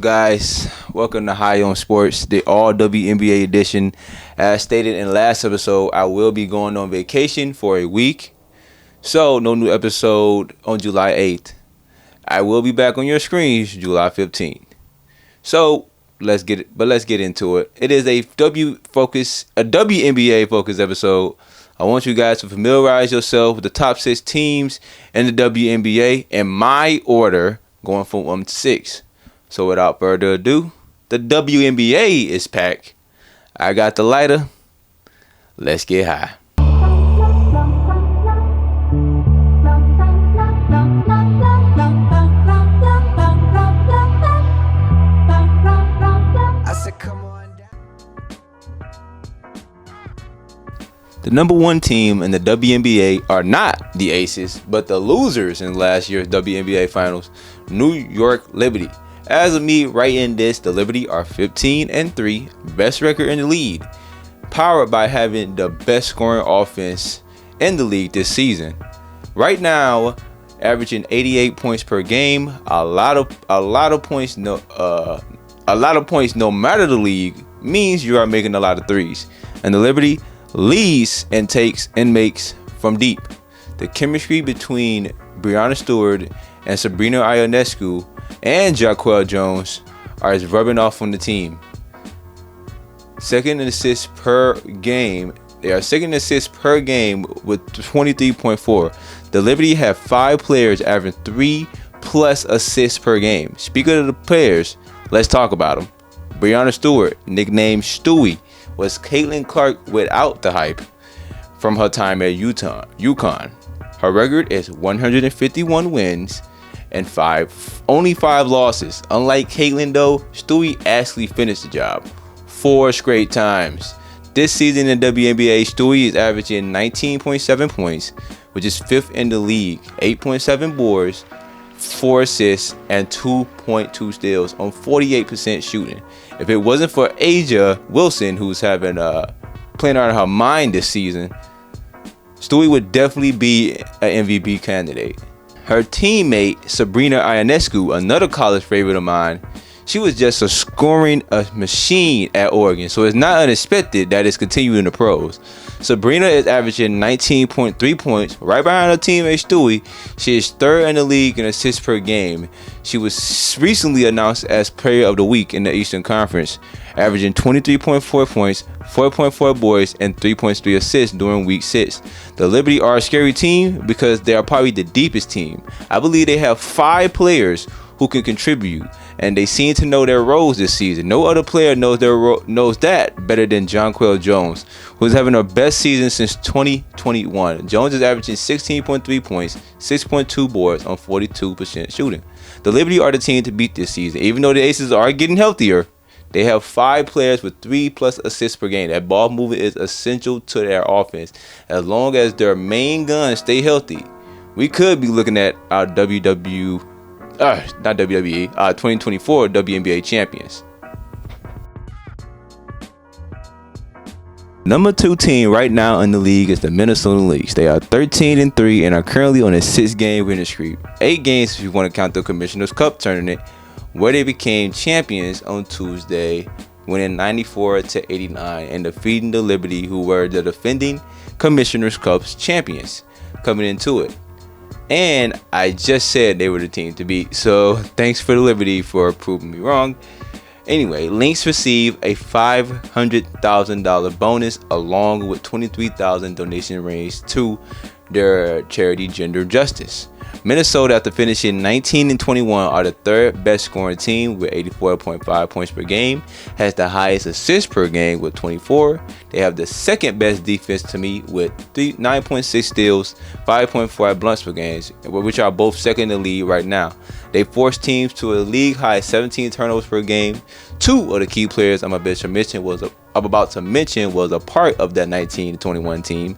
up, guys? Welcome to High on Sports, the all WNBA edition. As stated in last episode, I will be going on vacation for a week, so no new episode on July 8th. I will be back on your screens July 15th. So let's get into it. It is a WNBA focused episode. I want you guys to familiarize yourself with the top 6 teams in the WNBA in my order, going from 1 to 6. So without further ado, the WNBA is packed. I got the lighter. Let's get high. The number 1 team in the WNBA are not the Aces, but the losers in last year's WNBA Finals, New York Liberty. As of me writing this, the Liberty are 15-3, best record in the league, powered by having the best scoring offense in the league this season. Right now, averaging 88 points per game, a lot of points. No matter the league, means you are making a lot of threes, and the Liberty leads and takes and makes from deep. The chemistry between Breanna Stewart and Sabrina Ionescu and Jaquel Jones are rubbing off on the team. Second in assists per game. They are second in assists per game with 23.4. The Liberty have 5 players averaging 3+ assists per game. Speaking of the players, let's talk about them. Breanna Stewart, nicknamed Stewie, was Caitlin Clark without the hype from her time at UConn. Her record is 151 wins and only 5 losses. Unlike Caitlin though, Stewie actually finished the job 4 straight times. This season in WNBA, Stewie is averaging 19.7 points, which is 5th in the league, 8.7 boards, 4 assists, and 2.2 steals on 48% shooting. If it wasn't for Aja Wilson, who's having playing out of her mind this season, Stewie would definitely be an MVP candidate. Her teammate Sabrina Ionescu, another college favorite of mine, she was just a scoring machine at Oregon, so it's not unexpected that it's continuing in the pros. Sabrina is averaging 19.3 points, right behind her teammate Stewie. She is 3rd in the league in assists per game. She was recently announced as Player of the Week in the Eastern Conference, averaging 23.4 points, 4.4 boards, and 3.3 assists during Week 6. The Liberty are a scary team because they are probably the deepest team. I believe they have 5 players who can contribute, and they seem to know their roles this season. No other player knows that better than Jaquel Jones, who's having her best season since 2021. Jones is averaging 16.3 points, 6.2 boards on 42% shooting. The Liberty are the team to beat this season. Even though the Aces are getting healthier, they have 5 players with 3+ assists per game. That ball movement is essential to their offense. As long as their main guns stay healthy, we could be looking at our 2024 WNBA champions. Number 2 team right now in the league is the Minnesota Lynx. They are 13-3 and are currently on a 6-game winning streak. 8 games if you want to count the Commissioner's Cup tournament, where they became champions on Tuesday, winning 94-89 and defeating the Liberty, who were the defending Commissioner's Cup's champions coming into it. And I just said they were the team to beat, so thanks for the Liberty for proving me wrong. Anyway, Lynx receive a $500,000 bonus along with $23,000 donation raised to their charity Gender Justice. Minnesota, after finishing 19-21, are the 3rd best scoring team with 84.5 points per game, has the highest assists per game with 24. They have the 2nd best defense to me with 9.6 steals, 5.4 blunts per game, which are both 2nd in the league right now. They force teams to a league high 17 turnovers per game. 2 of the key players I'm about to mention was a part of that 19-21 team.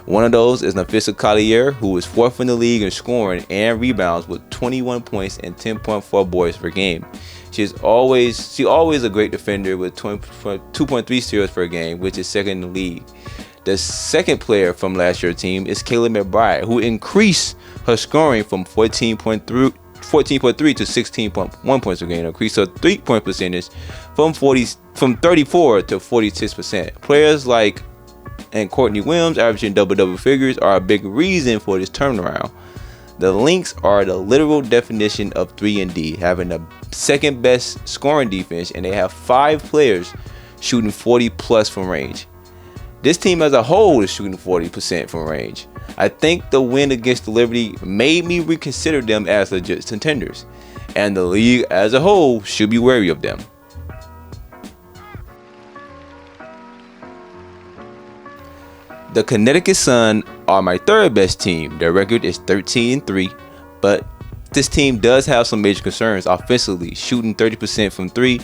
One of those is Nafisa Collier, who is 4th in the league in scoring and rebounds with 21 points and 10.4 boards per game. She's always a great defender with 2.3 steals per game, which is 2nd in the league. The 2nd player from last year's team is Kayla McBride, who increased her scoring from 14.3 14.3 to 16.1 points per game, increase their 3-point percentage from 34 to 46%. Players like and Courtney Williams averaging double figures are a big reason for this turnaround. The Lynx are the literal definition of 3-and-D, having the second best scoring defense, and they have 5 players shooting 40 plus from range. This team as a whole is shooting 40% from range. I think the win against the Liberty made me reconsider them as legit contenders, and the league as a whole should be wary of them. The Connecticut Sun are my third best team. Their record is 13-3, but this team does have some major concerns offensively, shooting 30% from 3,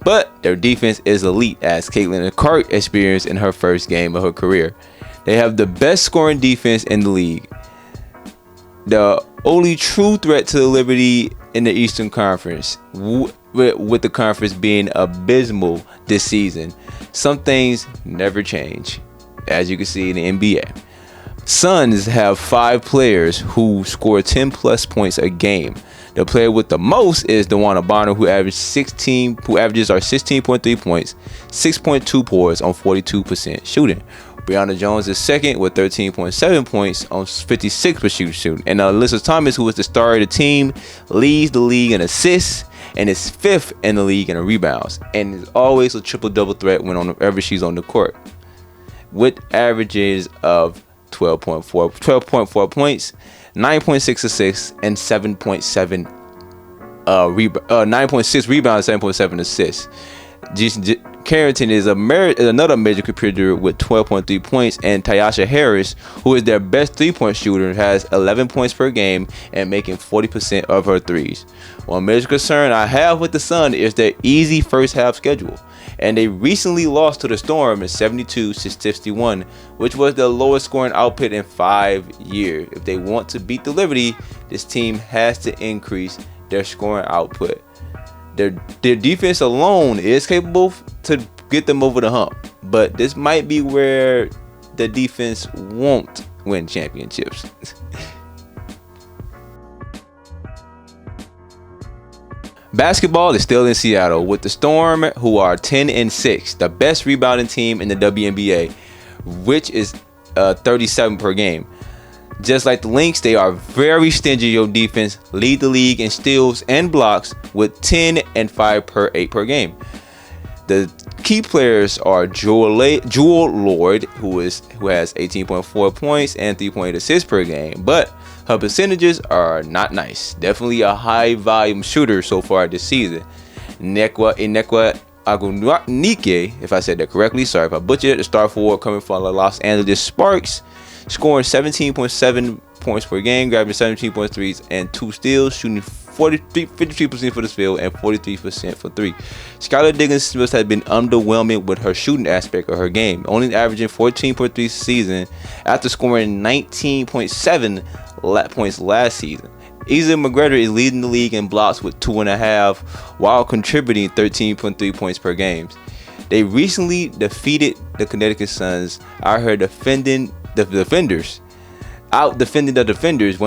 but their defense is elite, as Caitlin Clark experienced in her first game of her career. They have the best scoring defense in the league. The only true threat to the Liberty in the Eastern Conference, with the conference being abysmal this season. Some things never change, as you can see in the NBA. Suns have 5 players who score 10 plus points a game. The player with the most is DeWanna Bonner, who averages 16.3 points, 6.2 boards on 42% shooting. Brianna Jones is second with 13.7 points on 56% shooting. And Alyssa Thomas, who is the star of the team, leads the league in assists and is 5th in the league in rebounds, and is always a triple-double threat whenever she's on the court, with averages of 12.4 points, 9.6 assists, and 9.6 rebounds, 7.7 assists. Carrington is another major contributor with 12.3 points, and Tyasha Harris, who is their best 3-point shooter, has 11 points per game and making 40% of her threes. One major concern I have with the Sun is their easy first half schedule, and they recently lost to the Storm in 72-61, which was the lowest scoring output in 5 years. If they want to beat the Liberty, this team has to increase their scoring output. Their defense alone is capable to get them over the hump, but this might be where the defense won't win championships. Basketball is still in Seattle with the Storm, who are 10-6, the best rebounding team in the WNBA, which is 37 per game. Just like the Lynx, they are very stingy on defense, lead the league in steals and blocks with 10 and 5 per 8 per game. The key players are Jewel Lloyd, who has 18.4 points and 3.8 assists per game, but her percentages are not nice. Definitely a high volume shooter so far this season. Inekwa Agunike, if I said that correctly, sorry if I butchered it, the star forward coming from the Los Angeles Sparks, scoring 17.7 points per game, grabbing 17.3s and 2 steals, shooting 53% for the field and 43% for 3. Skylar Diggins-Smith has been underwhelming with her shooting aspect of her game, only averaging 14.3 season after scoring 19.7 points last season. Isa McGregor is leading the league in blocks with 2.5, while contributing 13.3 points per game. They recently defeated the Connecticut Suns. I heard defending the defenders. One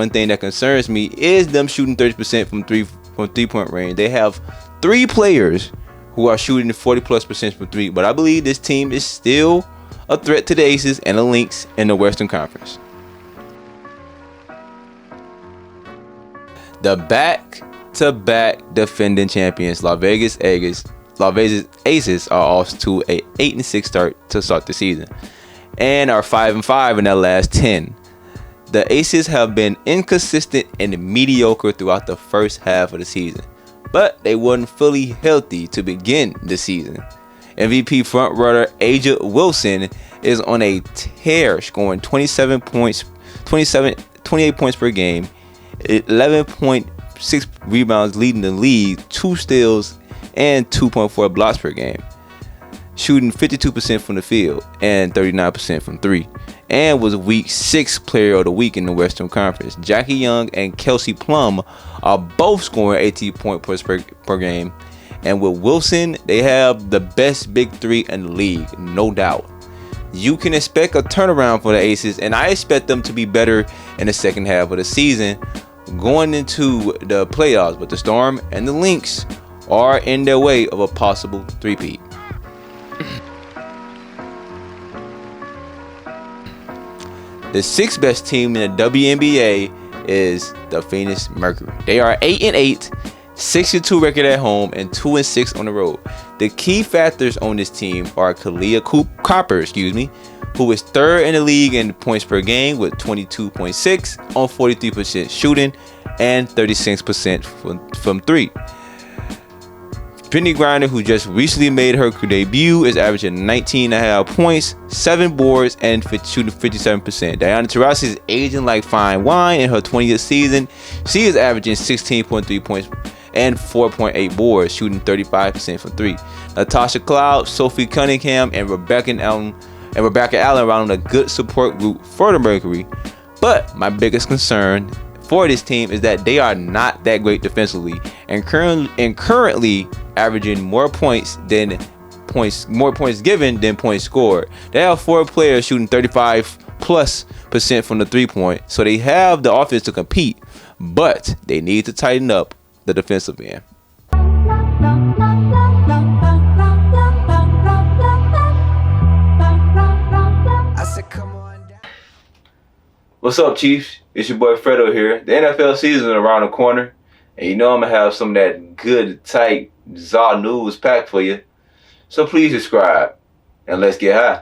thing that concerns me is them shooting 30% from 3-point range. They have 3 players who are shooting 40+% from 3, but I believe this team is still a threat to the Aces and the Lynx in the Western Conference. The back-to-back defending champions, Las Vegas Aces, are off to a 8-6 start to start the season, and are 5-5 in their last 10. The Aces have been inconsistent and mediocre throughout the first half of the season, but they weren't fully healthy to begin the season. MVP frontrunner A'ja Wilson is on a tear, scoring 28 points per game, 11.6 rebounds, leading the league, 2 steals, and 2.4 blocks per game, shooting 52% from the field and 39% from 3, and was Week 6 Player of the Week in the Western Conference. Jackie Young and Kelsey Plum are both scoring 18 points per game, and with Wilson, they have the best big 3 in the league, no doubt. You can expect a turnaround for the Aces, and I expect them to be better in the second half of the season going into the playoffs, but the Storm and the Lynx are in their way of a possible three-peat. The sixth best team in the WNBA is the Phoenix Mercury. They are 8-8, 6-2 record at home, and 2-6 on the road. The key factors on this team are Kalia Copper, who is third in the league in points per game with 22.6 on 43% shooting and 36% from three. Brittany Griner, who just recently made her debut, is averaging 19.5 points, 7 boards, and shooting 57%. Diana Taurasi is aging like fine wine in her 20th season. She is averaging 16.3 points and 4.8 boards, shooting 35% from three. Natasha Cloud, Sophie Cunningham, and Rebecca Allen round a good support group for the Mercury. But my biggest concern for this team is that they are not that great defensively, and currently averaging more points given than points scored. They have 4 players shooting 35+% from the 3-point, so they have the offense to compete, but they need to tighten up the defensive end. What's up, Chiefs? It's your boy Fredo here. The NFL season is around the corner, and you know I'm gonna have some of that good, tight, Zaw news packed for you. So please subscribe, and let's get high.